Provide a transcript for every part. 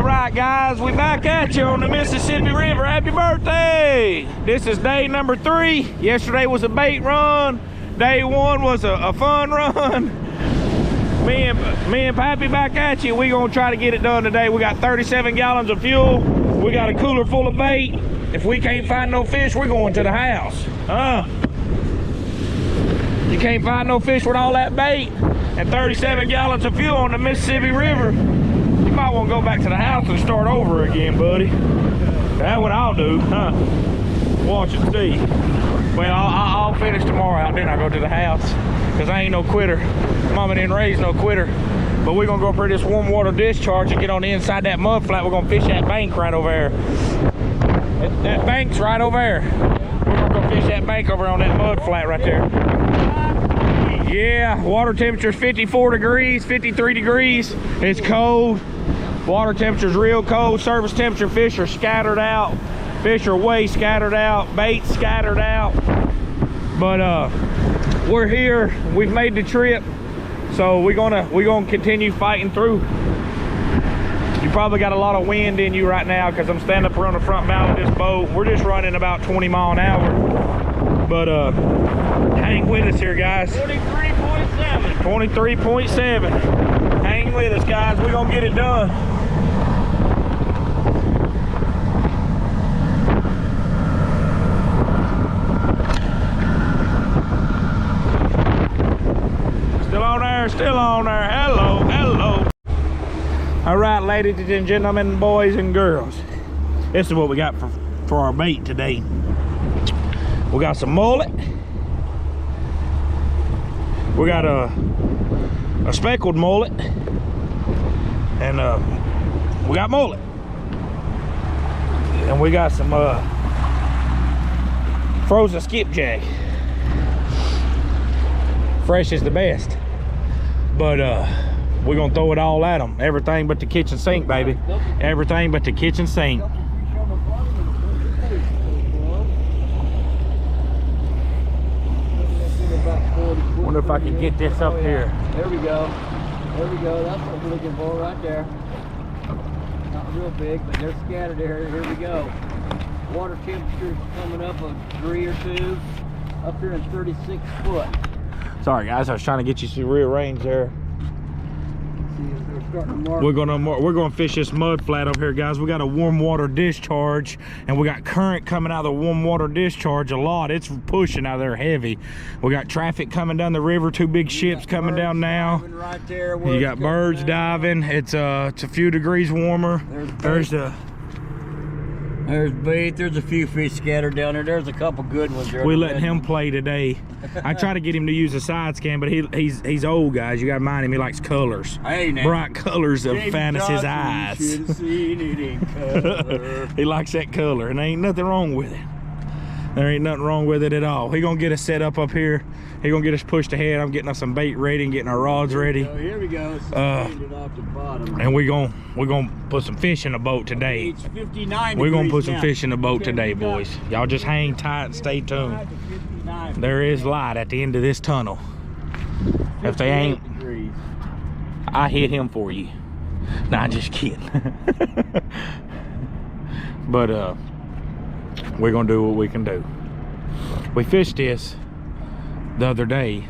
All right, guys, we back at you on the Mississippi River. Happy birthday! This is day number 3. Yesterday was a bait run. Day 1 was a fun run. Me and Pappy back at you. We gonna try to get it done today. We got 37 gallons of fuel. We got a cooler full of bait. If we can't find no fish, we're going to the house. You can't find no fish with all that bait and 37 gallons of fuel on the Mississippi River. You might want to go back to the house and start over again, buddy. That's what I'll do, huh? Watch and see. Well, I'll finish tomorrow out, then I go to the house, because I ain't no quitter. Mama didn't raise no quitter. But we're gonna go up here this warm water discharge and get on the inside that mud flat. We're gonna fish that bank right over there. That bank's right over there. We're gonna go fish that bank over on that mud flat right there. Yeah, water temperature's 54 degrees, 53 degrees. It's cold. Water temperature's real cold. Surface temperature, fish are scattered out. Fish are way scattered out. Bait scattered out. But we're here. We've made the trip. So we're gonna continue fighting through. You probably got a lot of wind in you right now because I'm standing up here on the front bow of this boat. We're just running about 20 miles an hour. But hang with us here, guys. 23.7. 23.7. Hang with us, guys. We're gonna get it done. Still on there, still on there. Hello, hello. All right, ladies and gentlemen, boys and girls. This is what we got for our bait today. We got some mullet. We got a speckled mullet. And we got mullet. And we got some frozen skipjack. Fresh is the best. But we're gonna throw it all at them. Everything but the kitchen sink, baby. Everything but the kitchen sink. Wonder if I can get this up here. There we go. There we go. That's what we're looking for right there. Not real big, but they're scattered there. Here we go. Water temperature's coming up a degree or 2. Up here in 36 foot. Sorry guys, I was trying to get you to rearrange there. We're gonna fish this mud flat over here, guys. We got a warm water discharge, and we got current coming out of the warm water discharge a lot. It's pushing out there heavy. We got traffic coming down the river. 2 big ships coming down now. Right there, you got birds diving. It's a few degrees warmer. There's bait. There's a few fish scattered down there. There's a couple good ones there. We letting him play today. I try to get him to use a side scan, but he's old, guys. You gotta mind him. He likes colors. Hey, now. Bright colors of Fantasy's eyes. Seen it in color. He likes that color, and there ain't nothing wrong with it. There ain't nothing wrong with it at all. He gonna get us set up here. He gonna get us pushed ahead. I'm getting us some bait ready and getting our rods ready. Here we go. It off the bottom. And we're gonna put some fish in the boat today. It's 59 we're gonna put some now. fish in the boat today, boys. Y'all just hang tight and stay tuned. There is light at the end of this tunnel. If they ain't, I hit him for you. Nah, just kidding. But we're gonna do what we can do. We fished this the other day.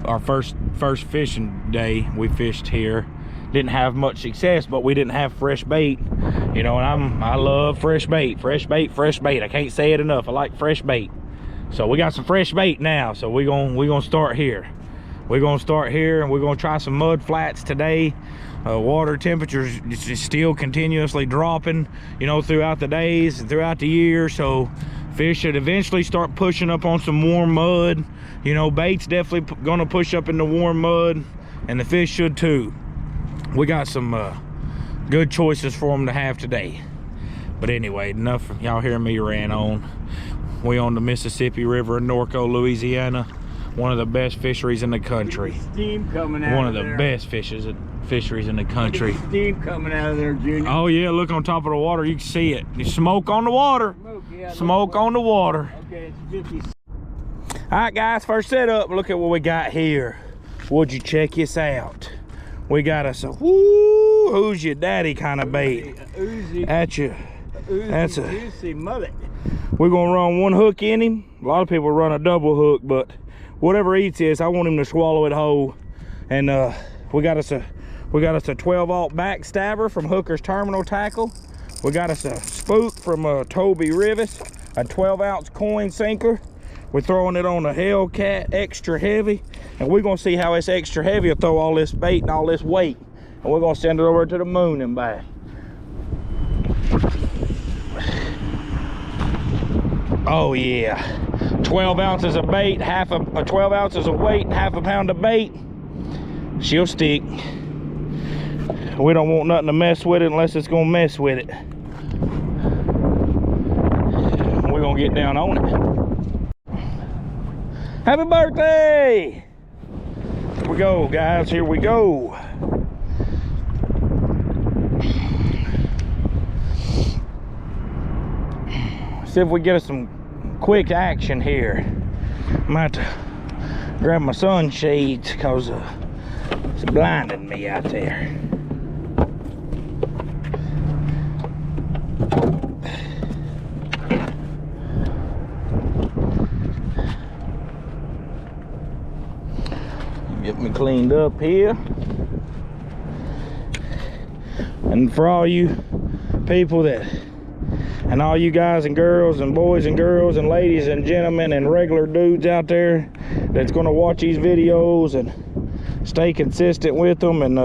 Our first fishing day we fished here. Didn't have much success, but we didn't have fresh bait. You know, and I love fresh bait. Fresh bait, fresh bait. I can't say it enough. I like fresh bait. So we got some fresh bait now. So we're gonna start here. We're gonna start here, and we're gonna try some mud flats today. Water temperatures is still continuously dropping, you know, throughout the days and throughout the year. So fish should eventually start pushing up on some warm mud. You know, bait's definitely gonna push up in the warm mud, and the fish should too. We got some good choices for them to have today. But anyway, enough of y'all hearing me rant on. We on the Mississippi River in Norco, Louisiana. One of the best fisheries in the country. Steam coming out. One of the best fisheries in the country. Steam coming out of there, Junior. Oh yeah, look on top of the water, you can see it. There's smoke on the water. Smoke on the water. Okay, it's 50. All right, guys, first setup. Look at what we got here. Would you check this out? We got us a Ooh, who's your daddy kind of bait. That's a juicy mullet. We're gonna run one hook in him. A lot of people run a double hook, but whatever he eats this, I want him to swallow it whole. And we got us a 12-aught backstabber from Hooker's Terminal Tackle. We got us a spook from Toby Rivas, a 12-ounce coin sinker. We're throwing it on a Hellcat extra heavy, and we're gonna see how this extra heavy will throw all this bait and all this weight. And we're gonna send it over to the moon and back. Oh yeah, 12 ounces of bait, 12 ounces of weight, half a pound of bait. She'll stick. We don't want nothing to mess with it unless it's gonna mess with it. We're gonna get down on it. Happy birthday! Here we go, guys, here we go. See if we get us some quick action here. I might have to grab my sunshades because it's blinding me out there. Get me cleaned up here. And for all you people that, and all you guys and girls and boys and girls and ladies and gentlemen and regular dudes out there that's gonna watch these videos and stay consistent with them, and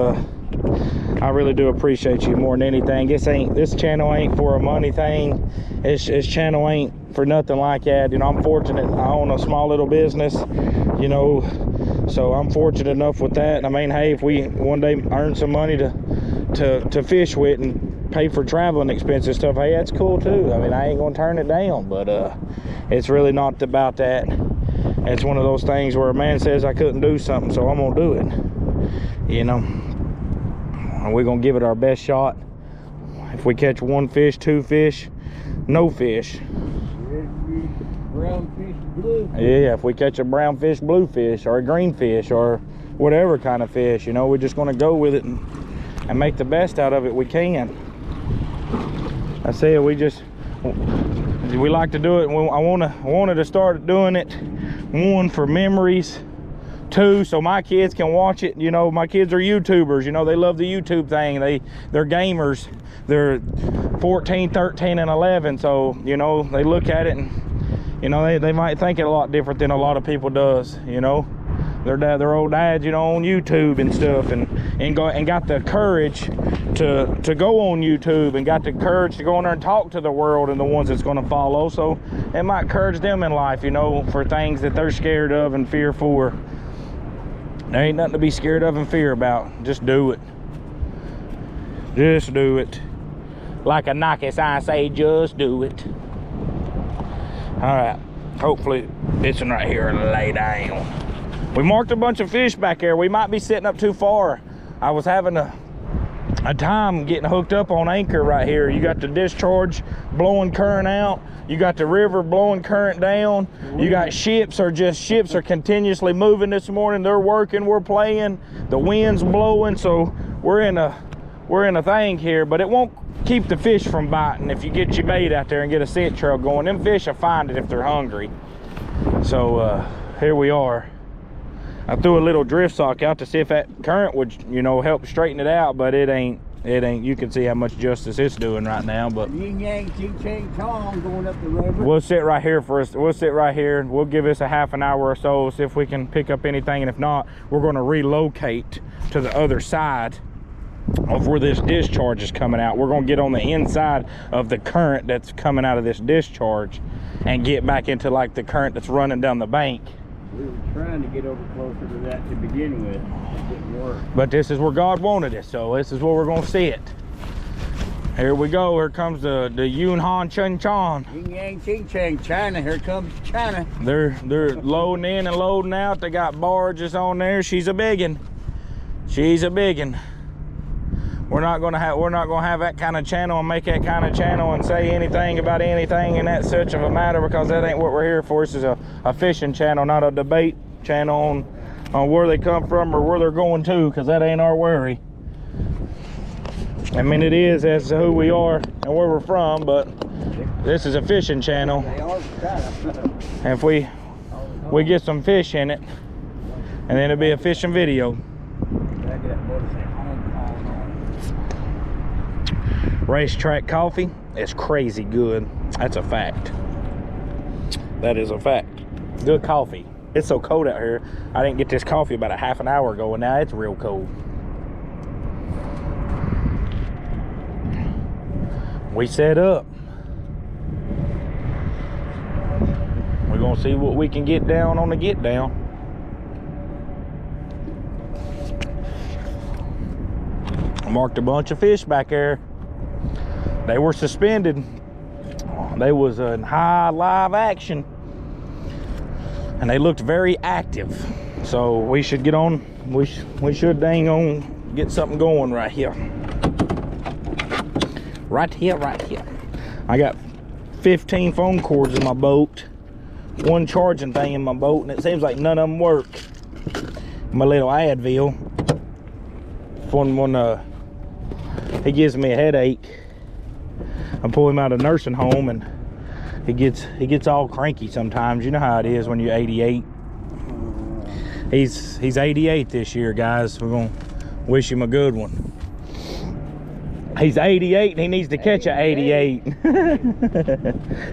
I really do appreciate you more than anything. This channel ain't for a money thing. This channel ain't for nothing like that. You know, I'm fortunate. I own a small little business, you know, so I'm fortunate enough with that. I mean, hey, if we one day earn some money to fish with and pay for traveling expenses and stuff, hey, that's cool too. I mean, I ain't gonna turn it down, but it's really not about that. It's one of those things where a man says I couldn't do something, so I'm gonna do it, you know. And we're gonna give it our best shot. If we catch one fish, two fish, no fish. Brown fish, blue. Yeah, if we catch a brown fish, blue fish, or a green fish, or whatever kind of fish, you know, we're just gonna go with it and make the best out of it we can. I said we like to do it. I wanted to start doing it, one, for memories, two, so my kids can watch it. You know, my kids are YouTubers, you know, they love the YouTube thing. They're gamers. They're 14, 13, and 11, so, you know, they look at it and, you know, they might think it a lot different than a lot of people does, you know. Their old dads, you know, on YouTube and stuff, and got the courage to go on YouTube, and got the courage to go in there and talk to the world and the ones that's going to follow. So it might encourage them in life, you know, for things that they're scared of and fear for. There ain't nothing to be scared of and fear about. Just do it. Just do it. Like a Nike sign say, just do it. All right, hopefully this one right here will lay down. We marked a bunch of fish back there. We might be sitting up too far. I was having a time getting hooked up on anchor right here. You got the discharge blowing current out. You got the river blowing current down. You got ships are continuously moving this morning. They're working, we're playing. The wind's blowing, so we're in a thing here, but it won't keep the fish from biting if you get your bait out there and get a scent trail going. Them fish will find it if they're hungry. So here we are. I threw a little drift sock out to see if that current would, you know, help straighten it out, but it ain't. You can see how much justice it's doing right now. But yin yang, ching chang chong, going up the river. We'll sit right here first. We'll sit right here. We'll give this a half an hour or so, see if we can pick up anything, and if not, we're going to relocate to the other side of where this discharge is coming out. We're going to get on the inside of the current that's coming out of this discharge and get back into like the current that's running down the bank. We were trying to get over closer to that to begin with. It didn't work. But this is where God wanted it, so this is where we're going to see it. Here we go. Here comes the Yunhan Chun Chan. Yin yang, ching chang, China. Here comes China. They're loading in and loading out. They got barges on there. She's a biggin. She's a biggin. We're not gonna have that kind of channel and make that kind of channel and say anything about anything in that such of a matter, because that ain't what we're here for. This is a fishing channel, not a debate channel on where they come from or where they're going to, because that ain't our worry. I mean, it is as to who we are and where we're from, but this is a fishing channel. And if we get some fish in it, and then it'll be a fishing video. Racetrack coffee is crazy good. That's a fact. That is a fact. Good coffee. It's so cold out here. I didn't get this coffee about a half an hour ago, and now it's real cold. We set up. We're gonna see what we can get down on the get down. Marked a bunch of fish back there. They were suspended. They was in high live action, and they looked very active. So we should get on. We should dang on get something going right here. Right here. I got 15 phone cords in my boat, one charging thing in my boat, and it seems like none of them work. My little Advil, when he gives me a headache, I pull him out of nursing home, and he gets all cranky sometimes. You know how it is when you're 88. He's 88 this year, guys. We're gonna wish him a good one. He's 88 and he needs to catch a 88.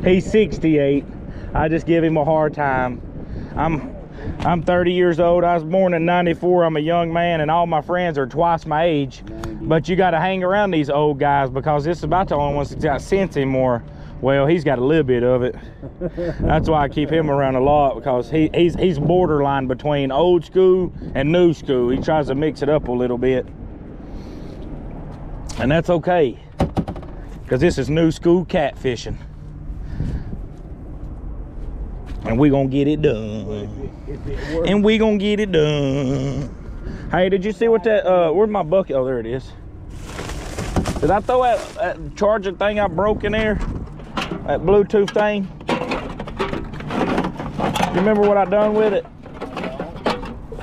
He's 68. I just give him a hard time. I'm 30 years old. I was born in 94. I'm a young man, and all my friends are twice my age. But you got to hang around these old guys, because this is about the only ones that's got sense anymore. Well, he's got a little bit of it. That's why I keep him around a lot, because he's borderline between old school and new school. He tries to mix it up a little bit. And that's okay, because this is new school catfishing. And we gonna get it done. And we gonna get it done. Hey, did you see what that, where's my bucket? Oh, there it is. Did I throw that charging thing I broke in there? That Bluetooth thing? You remember what I done with it?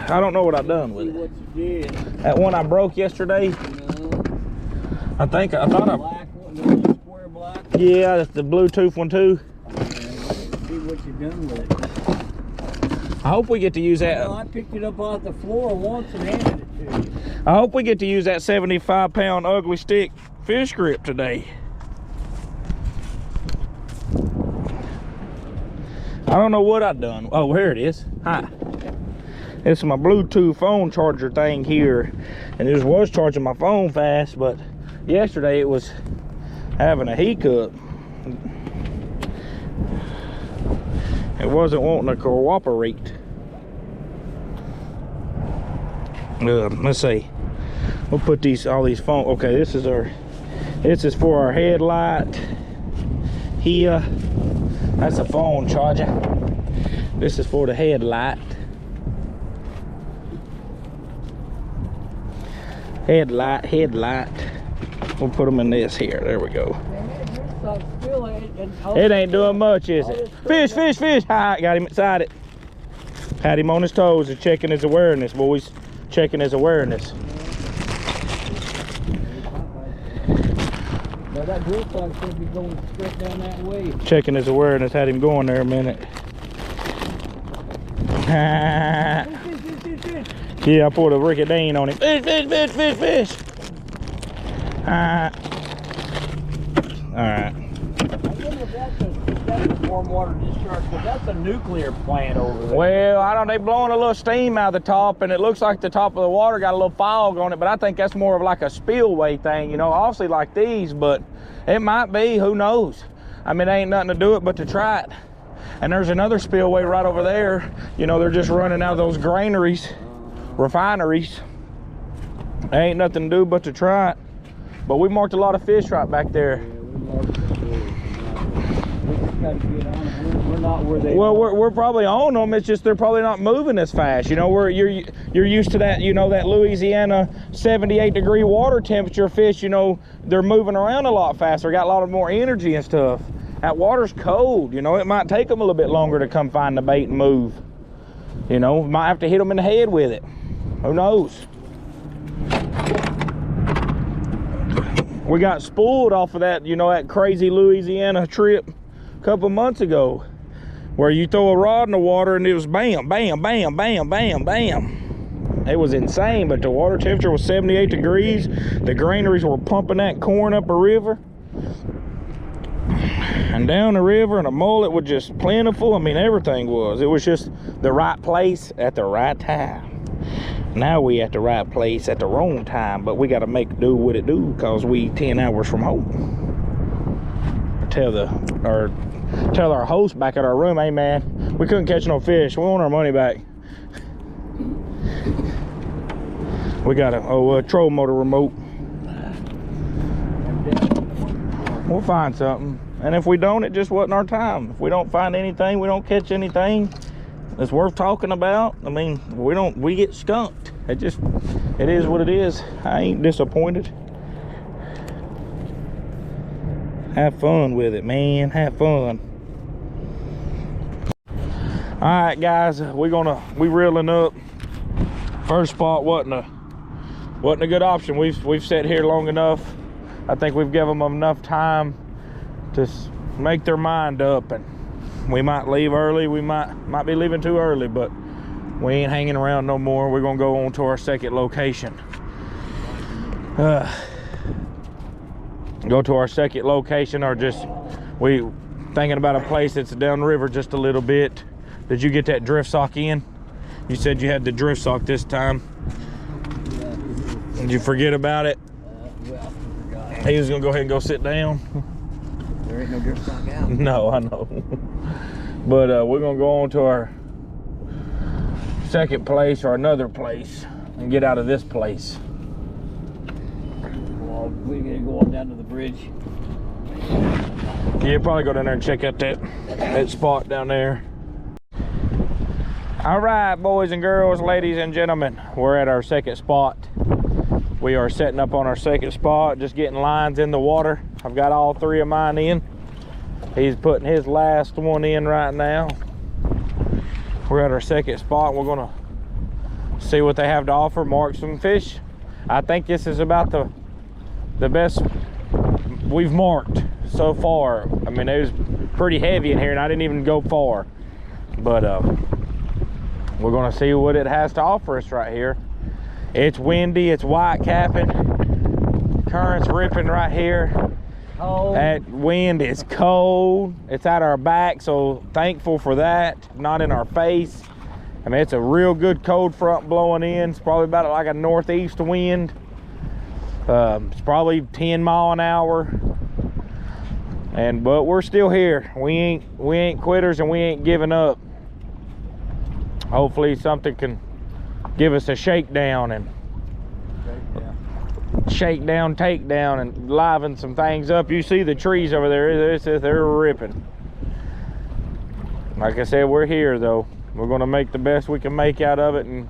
I don't know what I done with it. What you did. That one I broke yesterday? I thought I... Black one, the square black? Yeah, that's the Bluetooth one too. See what you done with it. I hope we get to use that. Well, I picked it up off the floor once and handed it to you. I hope we get to use that 75-pound ugly stick fish grip today. I don't know what I've done. Oh, here it is. Hi. It's my Bluetooth phone charger thing here, and it was charging my phone fast, but yesterday it was having a hiccup. It wasn't wanting to cooperate. Let's see. We'll put all these phone. Okay, this is for our headlight here. That's a phone charger. This is for the headlight. Headlight. We'll put them in this here. There we go. It ain't doing much, is it? Fish. Hi, got him inside it. Had him on his toes and checking his awareness, boys. Checking his awareness. Now that drill plug should be going straight down that way. Checking his awareness. Had him going there a minute. Fish. Yeah, I poured a Ricky Dean on him. Fish. Alright. I wonder if that's a warm water discharge, because that's a nuclear plant over there. Well, I don't know, they blowing a little steam out of the top, and it looks like the top of the water got a little fog on it, but I think that's more of like a spillway thing, you know, obviously like these, but it might be, who knows? I mean, there ain't nothing to do it but to try it. And there's another spillway right over there. You know, they're just running out of those granaries, refineries. There ain't nothing to do but to try it. But we marked a lot of fish right back there. We're not where they well, we're probably on them. It's just they're probably not moving as fast. You know, you're used to that. You know, that Louisiana 78-degree water temperature fish. You know, they're moving around a lot faster. Got a lot of more energy and stuff. That water's cold. You know, it might take them a little bit longer to come find the bait and move. You know, might have to hit them in the head with it. Who knows? We got spooled off of that, you know, that crazy Louisiana trip a couple months ago, where you throw a rod in the water and it was bam, bam, bam, bam, bam, bam. It was insane, but the water temperature was 78 degrees. The granaries were pumping that corn up a river and down the river, and the mullet was just plentiful. I mean, everything was. It was just the right place at the right time. Now we at the right place at the wrong time, but we got to make do what it do, because we 10 hours from home. Tell our host back at our room, hey man, we couldn't catch no fish. We want our money back. We got a troll motor remote. We'll find something, and if we don't, it just wasn't our time. If we don't find anything, we don't catch anything that's worth talking about, I mean, we get skunked. It is what it is. I ain't disappointed. Have fun with it, man. Have fun. All right, guys, we reeling up. First spot wasn't a good option. We've sat here long enough. I think we've given them enough time to make their mind up, and we might leave early. We might be leaving too early, but we ain't hanging around no more. We're gonna go on to our second location. Go to our second location, or just we thinking about a place that's down the river just a little bit. Did you get that drift sock in? You said you had the drift sock this time. Did you forget about it? Well, I forgot. He was gonna go ahead and go sit down. There ain't no drift sock out. No, I know. But we're gonna go on to our second place, or another place, and get out of this place. Well, we gotta go on down to the bridge. Yeah, probably go down there and check out that spot down there. All right, boys and girls, ladies and gentlemen, we're at our second spot. We are setting up on our second spot, just getting lines in the water. I've got all 3 of mine in. He's putting his last one in right now. We're at our second spot. We're gonna see what they have to offer, mark some fish. I think this is about the best we've marked so far. I mean, it was pretty heavy in here, and I didn't even go far. But we're gonna see what it has to offer us right here. It's windy, it's white capping, current's ripping right here. Cold. That wind is cold. It's at our back, so thankful for that. Not in our face. I mean, it's a real good cold front blowing in. It's probably about like a northeast wind. It's probably 10 mile an hour. But we're still here. We ain't quitters, and we ain't giving up. Hopefully something can give us a shakedown and shakedown, takedown, and liven some things up. You see the trees over there, they're ripping. Like I said, we're here though. We're gonna make the best we can make out of it and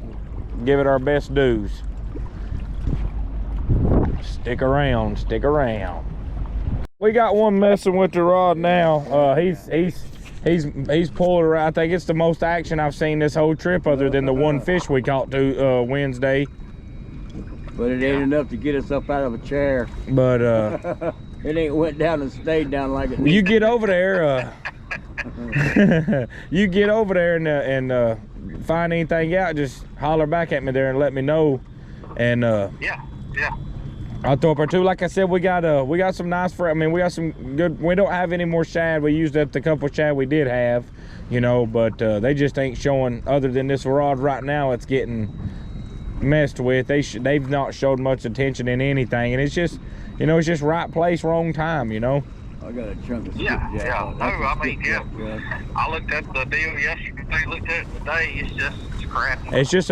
give it our best dues. Stick around, stick around. We got one messing with the rod now. He's pulled her. I think it's the most action I've seen this whole trip, other than the one fish we caught Wednesday. But it ain't enough to get us up out of a chair. But it ain't went down and stayed down like it. You get over there. You get over there and find anything out, just holler back at me there and let me know. And yeah. I'll throw up or two. Like I said, we got some nice I mean, we got some good. We don't have any more shad. We used up the couple shad we did have, you know, but they just ain't showing. Other than this rod right now, it's getting messed with. They've not showed much attention in anything, and it's just, you know, it's just right place, wrong time, you know. I got a chunk of Yeah. skipjack. No, I mean, yeah. I looked at the deal yesterday, looked at it today. It's crappy. It's just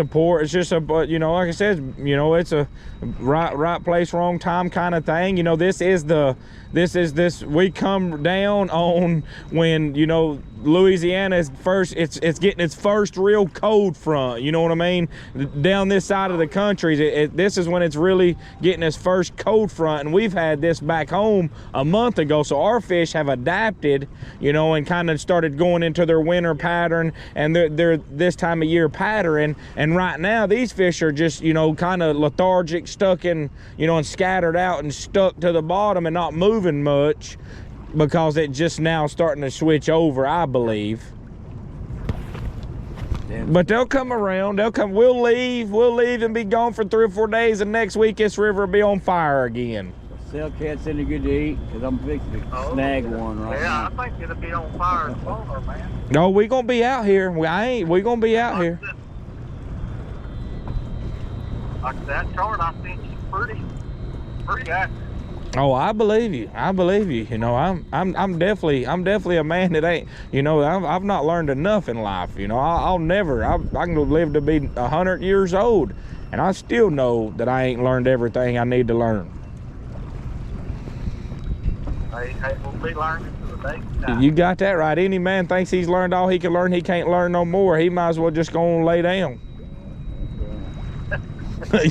a, you know, like I said, you know, it's a right place, wrong time kind of thing. You know, this we come down on when, you know, Louisiana is first, it's getting its first real cold front, you know what I mean? Down this side of the country, this is when it's really getting its first cold front, and we've had this back home a month ago, so our fish have adapted, you know, and kind of started going into their winter pattern and they're this time of year pattern, and right now these fish are just, you know, kind of lethargic, stuck in, you know, and scattered out and stuck to the bottom and not moving much, because it just now starting to switch over, I believe. Yeah. But they'll come around. They'll come. We'll leave and be gone for 3 or 4 days, and next week this river will be on fire again. Sell cat's any good to eat? Because I'm fixing to snag one right now. I think it'll be on fire tomorrow, man. No, we gonna be out here. We gonna be out here. Like that chart I sent you, pretty accurate. Oh, I believe you. I believe you. You know, I'm definitely a man that ain't, you know, I've not learned enough in life. You know, I can live to be 100 years old, and I still know that I ain't learned everything I need to learn. Hey, we'll be learning to the day now. You got that right. Any man thinks he's learned all he can learn, he can't learn no more. He might as well just go and lay down.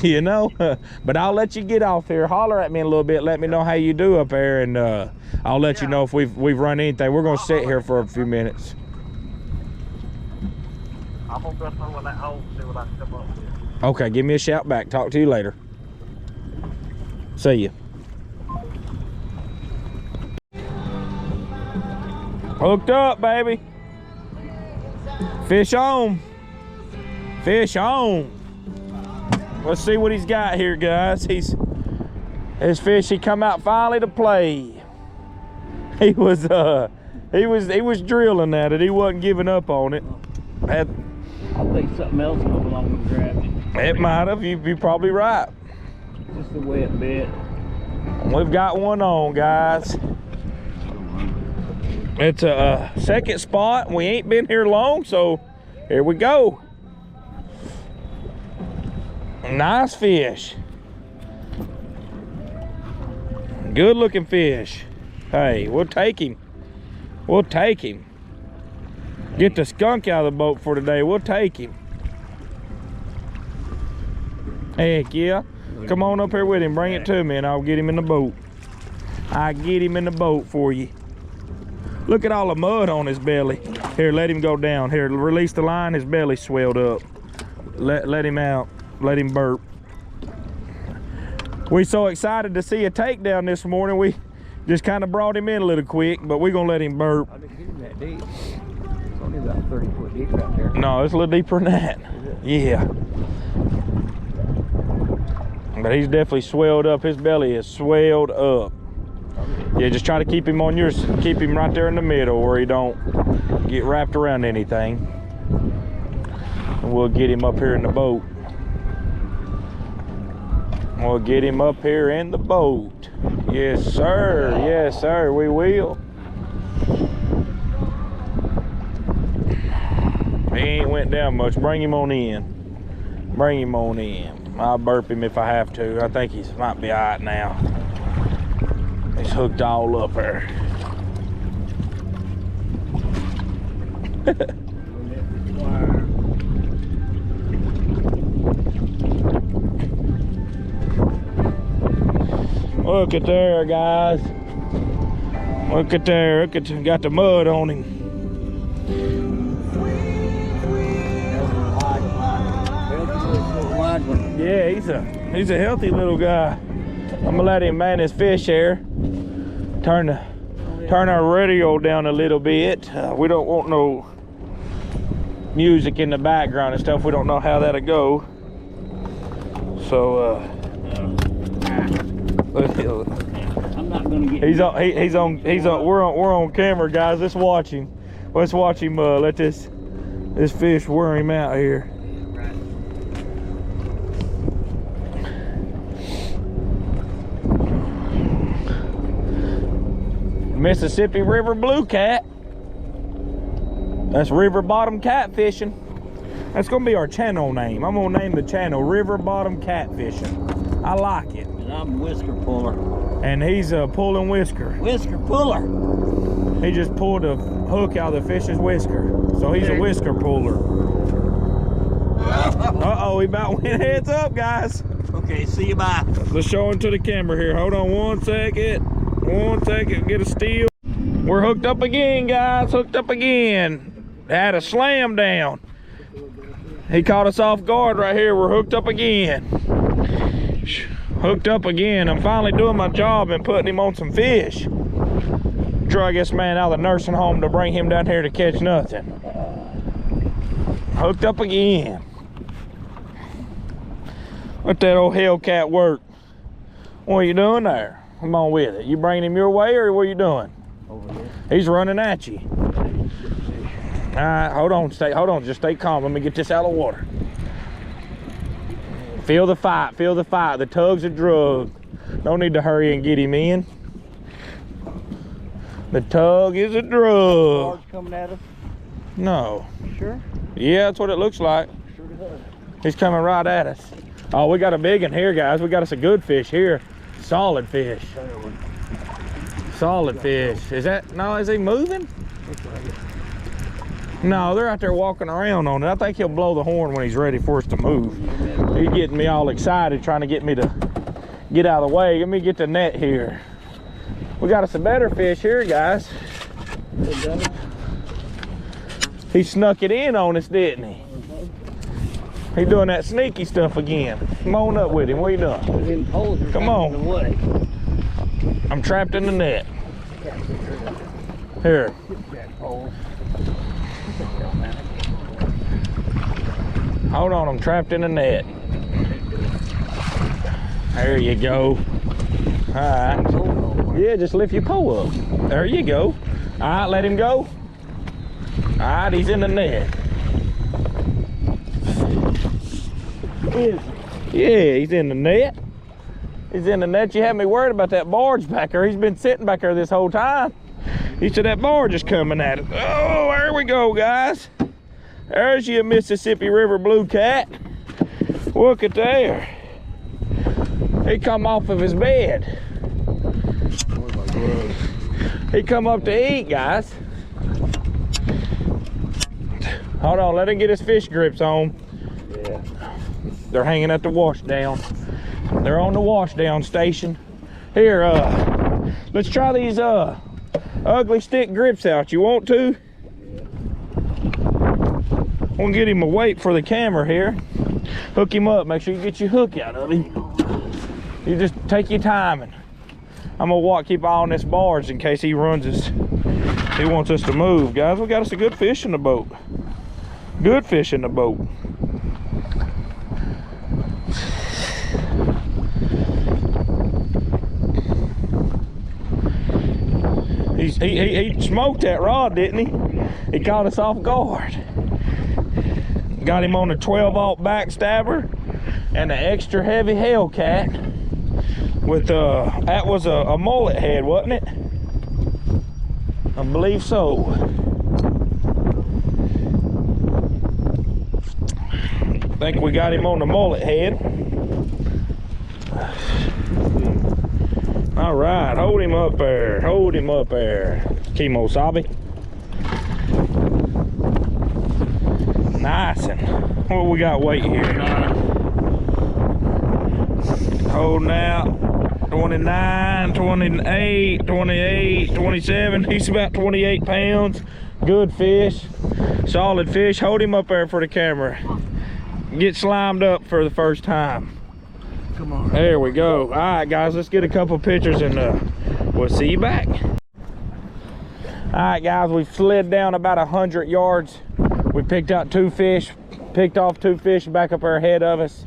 You know, but I'll let you get off here. Holler at me in a little bit. Let me know how you do up there, and I'll let you know if we've run anything. We're gonna sit here for a few minutes. I'm gonna go through in that hole and see what I can come up with. Okay, give me a shout back. Talk to you later. See you. Hooked up, baby. Fish on. Fish on. Let's see what he's got here, guys. His fish, he come out finally to play. He was drilling at it. He wasn't giving up on it. I think something else come along and grabbed it. It might have. You're probably right. Just a wet bit. We've got one on, guys. It's a second spot. We ain't been here long, so here we go. Nice fish. Good looking fish. Hey, we'll take him. We'll take him. Get the skunk out of the boat for today. We'll take him. Heck yeah. Come on up here with him. Bring it to me and I'll get him in the boat. I'll get him in the boat for you. Look at all the mud on his belly. Here, let him go down. Here, release the line. His belly swelled up. Let him out. Let him burp. We so excited to see a takedown this morning, we just kind of brought him in a little quick, but we're gonna let him burp. I didn't get him that deep. It's only about 30 foot deep right there. No, it's a little deeper than that. Yeah. But he's definitely swelled up. His belly is swelled up. Yeah, just try to keep him on yours. Keep him right there in the middle where he don't get wrapped around anything. And we'll get him up here in the boat. We'll get him up here in the boat. Yes, sir. Yes, sir. We will. He ain't went down much. Bring him on in. Bring him on in. I'll burp him if I have to. I think he might be all right now. He's hooked all up there. Look at there, guys. Look at there. Look at, got the mud on him. Yeah, he's a healthy little guy. I'm gonna let him man his fish here. Turn our radio down a little bit. We don't want no music in the background and stuff. We don't know how that'll go. So I'm not gonna get. He's on. We're on camera, guys. Let's watch him. Let's watch him. Let this fish wear him out here. Mississippi River blue cat. That's river bottom catfishing. That's gonna be our channel name. I'm gonna name the channel River Bottom Catfishing. I like it. And I'm Whisker Puller. And he's pulling Whisker. Whisker Puller. He just pulled a hook out of the fish's whisker. So he's a whisker puller. Uh-oh, he about went heads up, guys. Okay, see you, bye. Let's show him to the camera here. Hold on 1 second. 1 second, get a steel. We're hooked up again, guys. Hooked up again. Had a slam down. He caught us off guard right here. We're hooked up again. Hooked up again. I'm finally doing my job and putting him on some fish. Drug this man out of the nursing home to bring him down here to catch nothing. Hooked up again. Let that old Hellcat work. What are you doing there? Come on with it. You bringing him your way, or what are you doing? Over here. He's running at you. All right, hold on, just stay calm. Let me get this out of the water. Feel the fight, feel the fight. The tug's a drug. No need to hurry and get him in. The tug is a drug. Barge coming at us? No. Sure? Yeah, that's what it looks like. Sure does. He's coming right at us. Oh, we got a big one here, guys. We got us a good fish here. Solid fish. Solid fish. Is that, no, is he moving? No, they're out there walking around on it. I think he'll blow the horn when he's ready for us to move. He's getting me all excited, trying to get me to get out of the way. Let me get the net here. We got us a better fish here, guys. He snuck it in on us, didn't he? He doing that sneaky stuff again. Come on up with him. What are you doing? Come on. I'm trapped in the net. Here. Hold on, I'm trapped in the net. There you go. All right. Yeah, just lift your pole up. There you go. All right, let him go. All right, he's in the net. Yeah, he's in the net. He's in the net. You had me worried about that barge back there. He's been sitting back there this whole time. He said that barge is coming at us. Oh, there we go, guys. There's your Mississippi River blue cat. Look at there. He come off of his bed. He come up to eat, guys. Hold on, let him get his fish grips on. Yeah. They're hanging at the wash down. They're on the wash down station. Here, let's try these ugly stick grips out. You want to? I'm gonna get him a weight for the camera here. Hook him up. Make sure you get your hook out of him. You just take your time, and I'm gonna keep eye on this barge in case he runs us. He wants us to move, guys. We got us a good fish in the boat. Good fish in the boat. He smoked that rod, didn't he? He caught us off guard. Got him on a 12-aught backstabber and an extra heavy Hellcat with that was a mullet head, wasn't it? I believe so. I think we got him on the mullet head. All right, hold him up there. Hold him up there. Kimosabi. Nice. And what we got weight here? Holding out 29, 28, 28, 27. He's about 28 pounds. Good fish. Solid fish. Hold him up there for the camera. Get slimed up for the first time. Come on. There we go. All right, guys, let's get a couple pictures and we'll see you back. All right, guys, we've slid down about 100 yards. We picked out 2 fish, picked off 2 fish back up there ahead of us.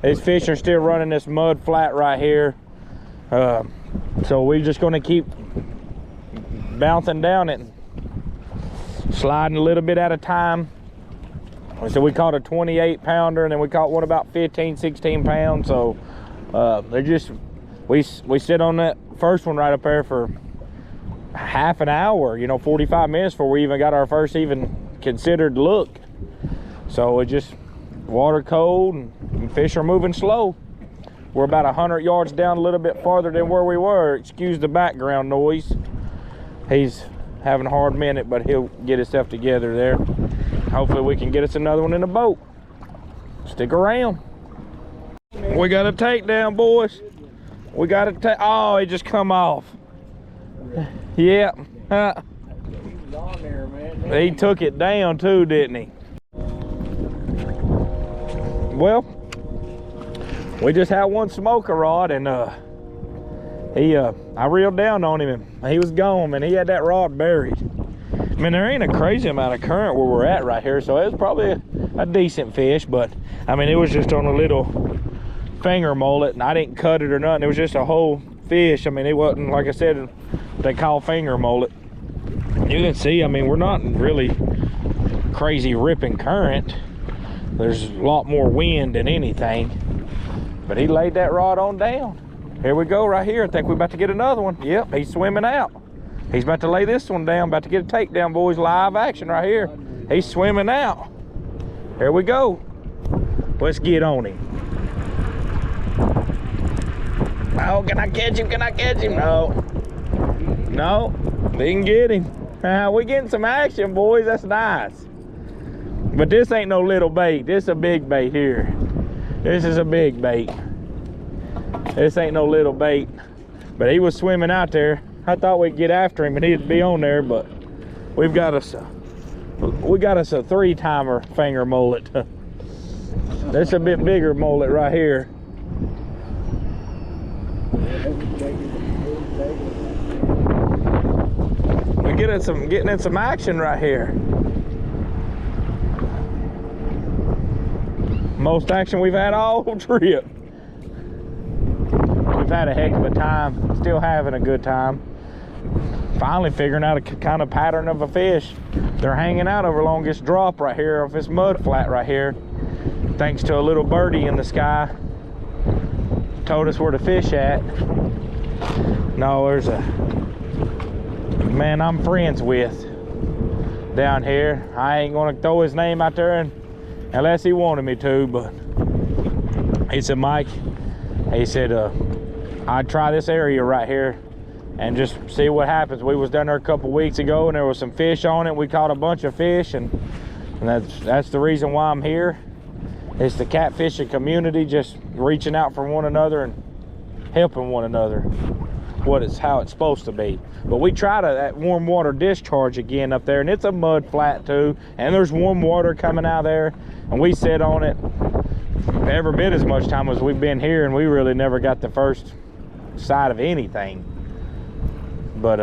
These fish are still running this mud flat right here. So we're just gonna keep bouncing down it, sliding a little bit at a time. So we caught a 28 pounder, and then we caught one about 15, 16 pounds. So they're just, we sit on that first one right up there for half an hour, you know, 45 minutes before we even got our first even considered look. So it just water cold and fish are moving slow. We're about 100 yards down, a little bit farther than where we were. Excuse the background noise. He's having a hard minute, but he'll get himself together there. Hopefully we can get us another one in the boat. Stick around. We got a takedown, boys. We got a take. Oh, it just come off. Yep. He took it down too, didn't he? Well, we just had one smoker rod, and I reeled down on him and he was gone, and he had that rod buried. I mean, there ain't a crazy amount of current where we're at right here, so it was probably a decent fish, but I mean, it was just on a little finger mullet, and I didn't cut it or nothing. It was just a whole fish. I mean, it wasn't, like I said, what they call finger mullet. You can see, I mean, we're not really crazy ripping current. There's a lot more wind than anything, but he laid that rod on down. Here we go right here. I think we're about to get another one. Yep, he's swimming out. He's about to lay this one down, about to get a takedown, boys. Live action right here. He's swimming out. Here we go. Let's get on him. Oh, can I catch him? Can I catch him? No. No, didn't get him. We're getting some action, boys. That's nice. But this ain't no little bait. This is a big bait here. This is a big bait. This ain't no little bait. But he was swimming out there. I thought we'd get after him and he'd be on there, but we got us a 3-timer finger mullet. That's a bit bigger mullet right here. We're getting in some action right here. Most action we've had all trip. We've had a heck of a time. Still having a good time. Finally figuring out a kind of pattern of a fish. They're hanging out over along this drop right here, off this mud flat right here. Thanks to a little birdie in the sky. Told us where to fish at. No, there's a man I'm friends with down here. I ain't gonna throw his name out there unless he wanted me to, but he said, Mike, he said, I'd try this area right here and just see what happens. We was down there a couple weeks ago and there was some fish on it. We caught a bunch of fish, and that's the reason why I'm here. It's the catfishing community just reaching out for one another and helping one another. How it's supposed to be. But we tried that warm water discharge again up there, and it's a mud flat too, and there's warm water coming out there, and we sit on it every bit as much time as we've been here, and we really never got the first sight of anything. But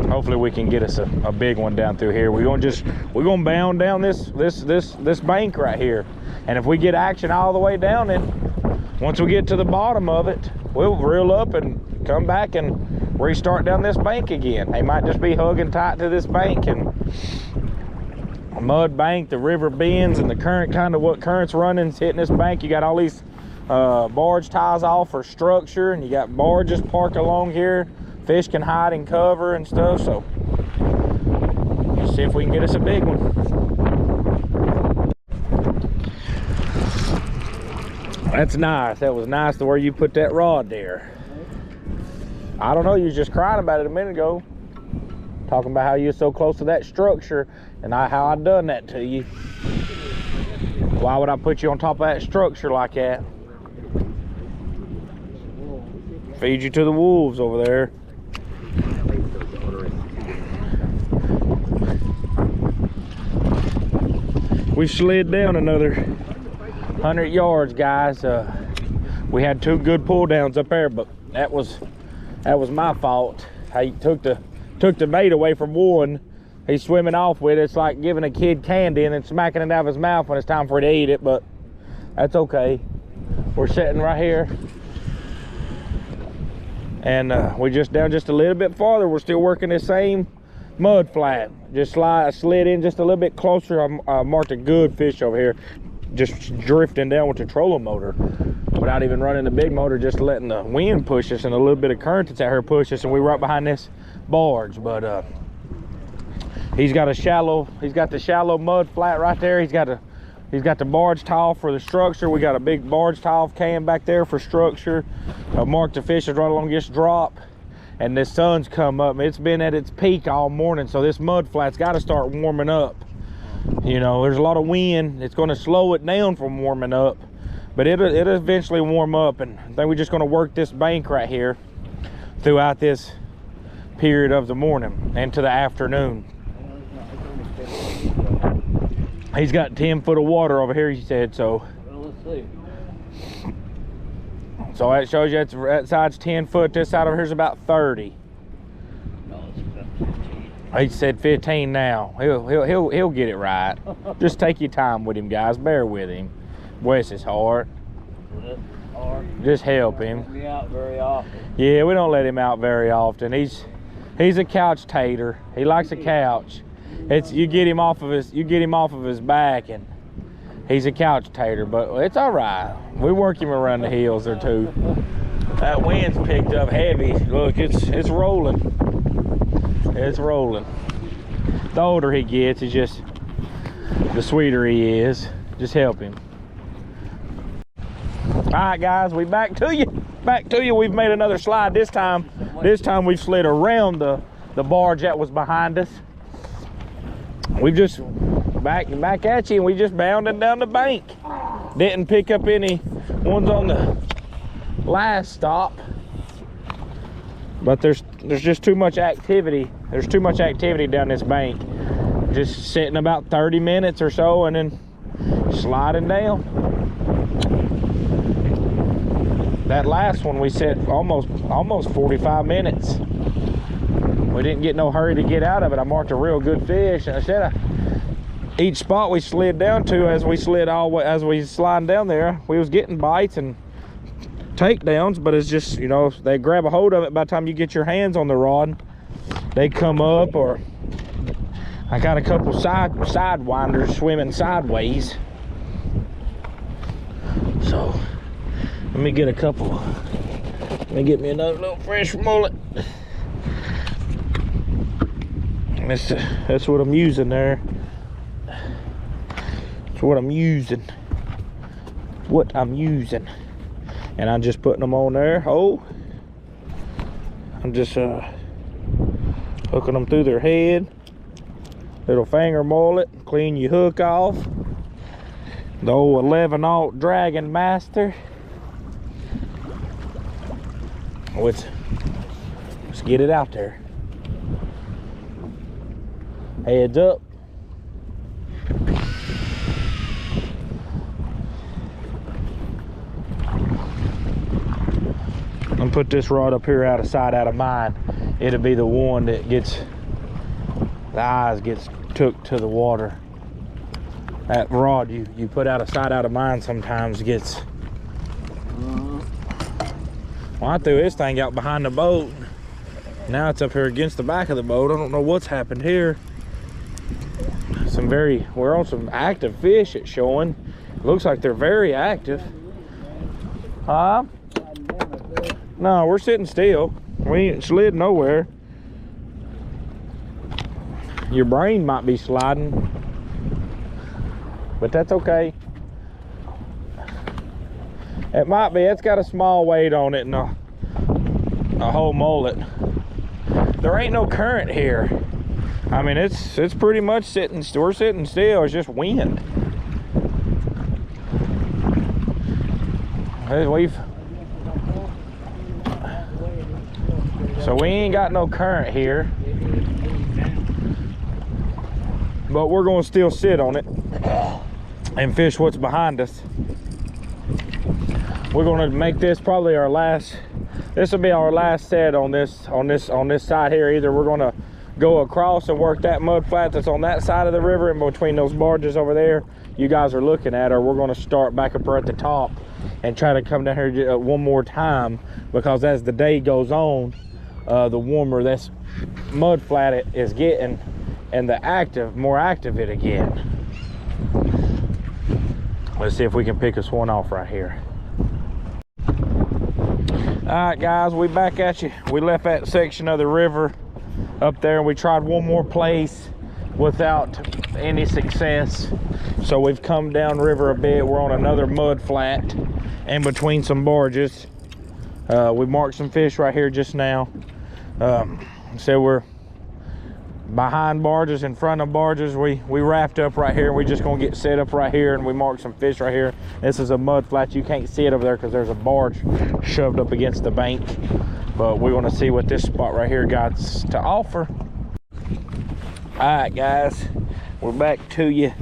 hopefully we can get us a big one down through here. We're gonna bound down this bank right here, and if we get action all the way down it, once we get to the bottom of it, we'll reel up and come back and restart down this bank again. They might just be hugging tight to this bank, and a mud bank, the river bends, and the current, kind of what current's running is hitting this bank. You got all these barge ties off for structure, and you got barges parked along here. Fish can hide and cover and stuff, so let's see if we can get us a big one. That's nice. That was nice to where you put that rod there. I don't know, you was just crying about it a minute ago. Talking about how you're so close to that structure and how I done that to you. Why would I put you on top of that structure like that? Feed you to the wolves over there. We slid down another 100 yards, guys. We had 2 good pull downs up there, but that was my fault. I took the bait away from one. He's swimming off with it. It's like giving a kid candy and then smacking it out of his mouth when it's time for it to eat it, but that's okay. We're sitting right here, and we just down just a little bit farther. We're still working the same mud flat. Just slid in just a little bit closer. I marked a good fish over here, just drifting down with the trolling motor without even running the big motor, just letting the wind push us and a little bit of current that's out here push us, and we were right behind this barge. But he's got the shallow mud flat right there. He's got the barge tile for the structure. We got a big barge tile can back there for structure. Marked the fishes right along this drop, and the sun's come up. It's been at its peak all morning, so this mud flat's got to start warming up. You know, there's a lot of wind. It's going to slow it down from warming up, but it'll eventually warm up. And I think we're just going to work this bank right here throughout this period of the morning and to the afternoon. He's got 10 foot of water over here, he said. So Well, let's see. So that shows you that side's 10 foot. This side over here's about 30. No, it's about 15. He said 15 now. He'll get it right. Just take your time with him, guys. Bear with him. Bless his heart. Just help him. Let me out very often. Yeah, we don't let him out very often. He's a couch tater. He likes a couch. You get him off of his back, and he's a couch tater. But it's all right. We work him around the hills or two. That wind's picked up heavy. Look, it's rolling. It's rolling. The older he gets, the sweeter he is. Just help him. All right, guys, we back to you. We've made another slide this time. This time we've slid around the barge that was behind us. We've just back at you, and we just bounded down the bank. Didn't pick up any ones on the last stop, but there's just too much activity. There's too much activity down this bank. Just sitting about 30 minutes or so, and then sliding down. That last one we set almost 45 minutes. We didn't get no hurry to get out of it. I marked a real good fish, and I said each spot we slid down to, as we sliding down there, we was getting bites and takedowns, but it's just, you know, they grab a hold of it. By the time you get your hands on the rod, they come up. Or I got a couple sidewinders swimming sideways. So let me get get me another little fresh mullet. That's what I'm using there. That's what I'm using. And I'm just putting them on there. Oh, I'm just hooking them through their head. Little finger mullet. Clean your hook off. The old 11-aught Dragon Master. Let's get it out there. Heads up. I'm put this rod up here out of sight, out of mind. It'll be the one that the eyes gets took to the water. That rod you put out of sight, out of mind sometimes gets. Well, I threw this thing out behind the boat. Now it's up here against the back of the boat. I don't know what's happened here. We're on some active fish. It's showing. Looks like they're very active. No, we're sitting still. We ain't slid nowhere. Your brain might be sliding, but that's okay. It might be. It's got a small weight on it and a whole mullet. There ain't no current here. I mean, it's pretty much we're sitting still. It's just wind. So we ain't got no current here, but we're gonna still sit on it and fish what's behind us. We're gonna make this probably our last. This will be our last set on this side here. Either we're gonna go across and work that mud flat that's on that side of the river in between those barges over there you guys are looking at, or we're going to start back up at the top and try to come down here one more time, because as the day goes on, the warmer this mud flat is getting, and the more active it'll get. Let's see if we can pick us one off right here. All right, guys, we back at you. We left that section of the river up there, and we tried one more place without any success. So we've come down river a bit. We're on another mud flat in between some barges. We marked some fish right here just now. So we're behind barges, in front of barges. We wrapped up right here. We just gonna get set up right here, and we marked some fish right here. This is a mud flat. You can't see it over there because there's a barge shoved up against the bank, but we want to see what this spot right here got to offer. All right, guys, we're back to you.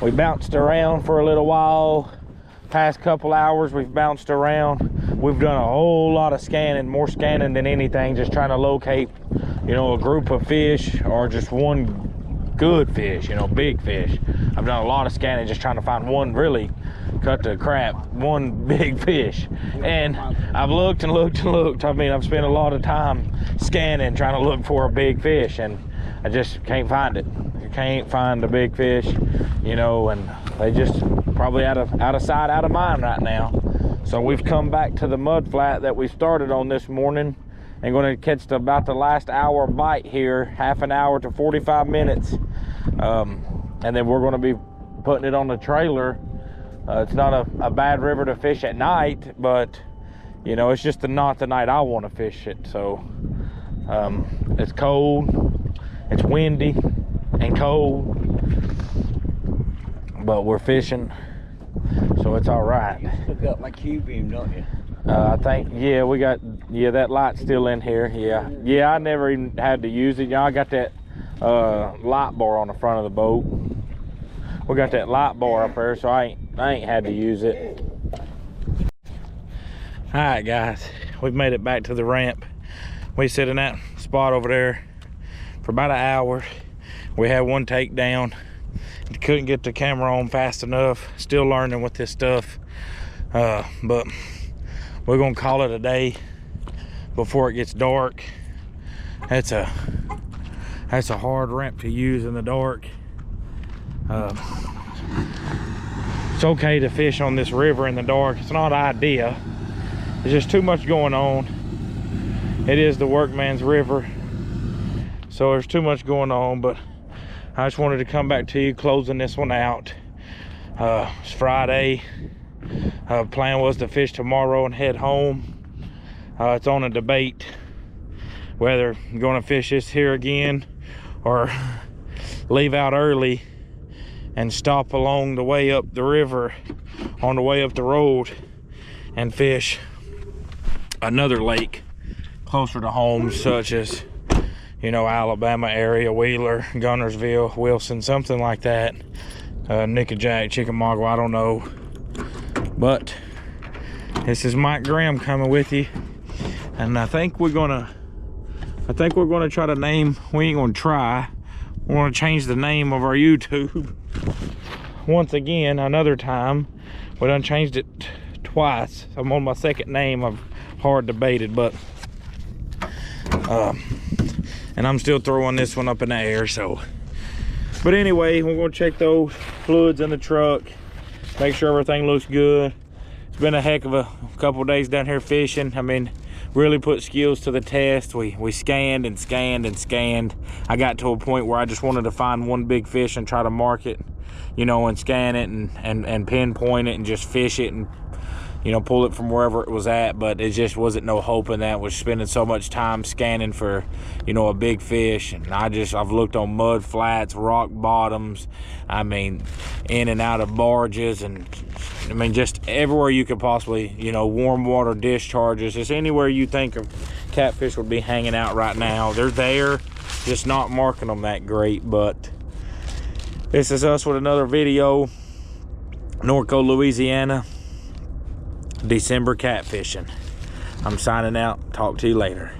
We bounced around for a little while. Past couple hours we've bounced around. We've done a whole lot of scanning, more scanning than anything, just trying to locate, you know, a group of fish or just one good fish, you know, big fish. I've done a lot of scanning just trying to find one, really cut the crap, one big fish. And I've looked and looked and looked. I mean, I've spent a lot of time scanning, trying to look for a big fish, and I just can't find it. You can't find a big fish, you know, and they just probably out of sight, out of mind right now. So we've come back to the mud flat that we started on this morning, and going to catch about the last hour bite here, half an hour to 45 minutes. And then we're going to be putting it on the trailer. It's not a bad river to fish at night, but you know, it's just not the night I want to fish it. So it's cold, it's windy and cold, but we're fishing, so it's all right. You hook up my Q-beam, don't you? I think, yeah, we got, yeah, that light's still in here. Yeah, I never even had to use it. You know, I got that light bar on the front of the boat. We got that light bar up there, so I ain't had to use it. All right, guys, we've made it back to the ramp. We sit in that spot over there for about an hour. We had one takedown. Couldn't get the camera on fast enough. Still learning with this stuff, but we're gonna call it a day before it gets dark. That's a hard ramp to use in the dark. It's okay to fish on this river in the dark. It's not ideal. There's just too much going on. It is the workman's river, so there's too much going on, but I just wanted to come back to you closing this one out. It's Friday. Plan was to fish tomorrow and head home. It's on a debate whether I'm going to fish this here again or leave out early and stop along the way up the river on the way up the road and fish another lake closer to home, such as, you know, Alabama area, Wheeler, Gunnersville, Wilson, something like that. Nickajack, Chickamauga, I don't know. But this is Mike Graham coming with you, and I think we're gonna try to name, we ain't gonna try, we're gonna change the name of our YouTube. Once again, another time. We done changed it twice. I'm on my second name. I've hard debated, but and I'm still throwing this one up in the air. So, but anyway, we're gonna check those fluids in the truck, make sure everything looks good. It's been a heck of a couple of days down here fishing. I mean, really put skills to the test. We scanned and scanned and scanned. I got to a point where I just wanted to find one big fish and try to mark it, you know, and scan it and pinpoint it and just fish it and, you know, pull it from wherever it was at. But it just wasn't no hope in that. Was spending so much time scanning for, you know, a big fish. And I've looked on mud flats, rock bottoms, I mean, in and out of barges, and I mean, just everywhere you could possibly, you know, warm water discharges, just anywhere you think of catfish would be hanging out right now. They're there, just not marking them that great. But this is us with another video. Norco, Louisiana, December catfishing. I'm signing out. Talk to you later.